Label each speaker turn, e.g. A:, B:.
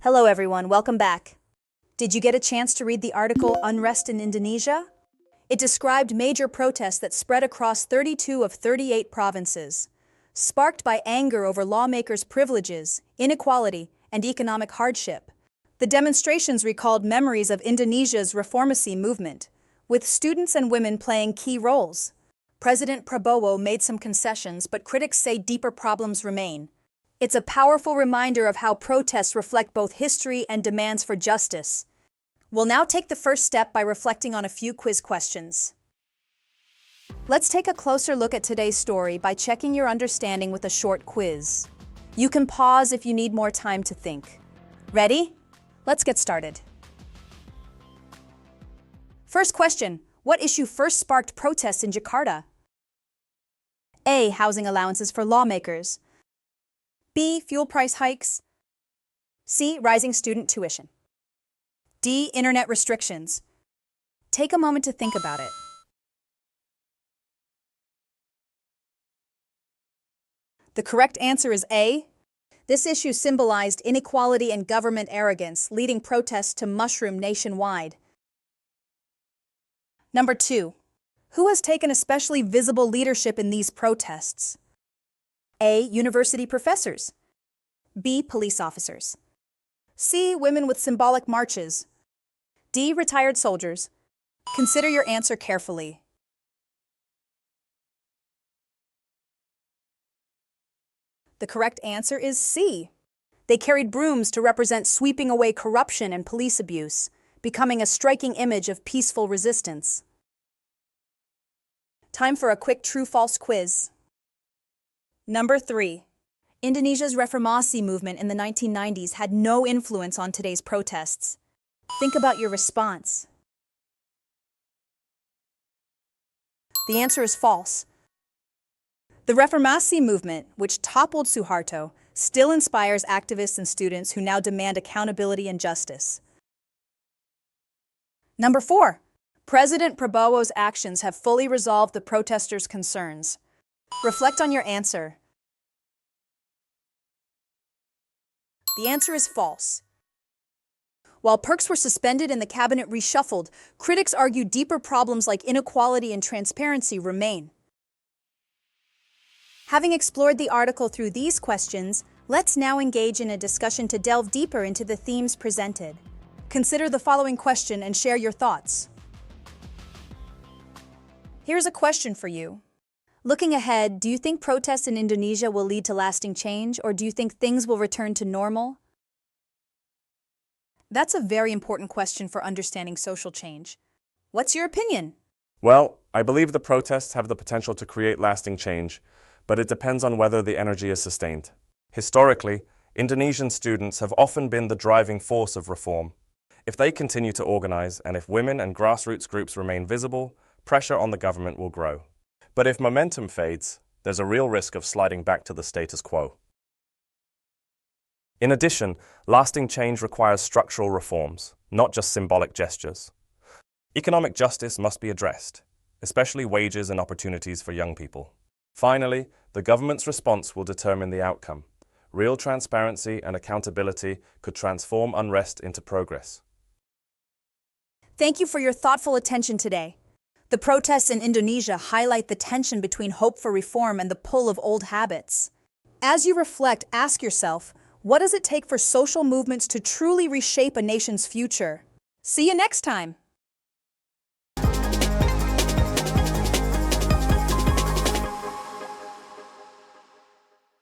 A: Hello everyone, welcome back. Did you get a chance to read the article Unrest in Indonesia? It described major protests that spread across 32 of 38 provinces, sparked by anger over lawmakers' privileges, inequality, and economic hardship. The demonstrations recalled memories of Indonesia's reformasi movement, with students and women playing key roles. President Prabowo made some concessions, but critics say deeper problems remain. It's a powerful reminder of how protests reflect both history and demands for justice. We'll now take the first step by reflecting on a few quiz questions. Let's take a closer look at today's story by checking your understanding with a short quiz. You can pause if you need more time to think. Ready? Let's get started. First question, what issue first sparked protests in Jakarta? A. Housing allowances for lawmakers. B. Fuel price hikes. C. Rising student tuition. D. Internet restrictions. Take a moment to think about it. The correct answer is A. This issue symbolized inequality and government arrogance, leading protests to mushroom nationwide. Number 2. Who has taken especially visible leadership in these protests? A. University professors. B. Police officers. C. Women with symbolic marches. D. Retired soldiers. Consider your answer carefully. The correct answer is C. They carried brooms to represent sweeping away corruption and police abuse, becoming a striking image of peaceful resistance. Time for a quick true-false quiz. Number 3. Indonesia's reformasi movement in the 1990s had no influence on today's protests. Think about your response. The answer is false. The reformasi movement, which toppled Suharto, still inspires activists and students who now demand accountability and justice. Number 4. President Prabowo's actions have fully resolved the protesters' concerns. Reflect on your answer. The answer is false. While perks were suspended and the cabinet reshuffled, critics argue deeper problems like inequality and transparency remain. Having explored the article through these questions, let's now engage in a discussion to delve deeper into the themes presented. Consider the following question and share your thoughts. Here's a question for you. Looking ahead, do you think protests in Indonesia will lead to lasting change, or do you think things will return to normal? That's a very important question for understanding social change. What's your opinion?
B: Well, I believe the protests have the potential to create lasting change, but it depends on whether the energy is sustained. Historically, Indonesian students have often been the driving force of reform. If they continue to organize, and if women and grassroots groups remain visible, pressure on the government will grow. But if momentum fades, there's a real risk of sliding back to the status quo. In addition, lasting change requires structural reforms, not just symbolic gestures. Economic justice must be addressed, especially wages and opportunities for young people. Finally, the government's response will determine the outcome. Real transparency and accountability could transform unrest into progress.
A: Thank you for your thoughtful attention today. The protests in Indonesia highlight the tension between hope for reform and the pull of old habits. As you reflect, ask yourself, what does it take for social movements to truly reshape a nation's future? See you next time!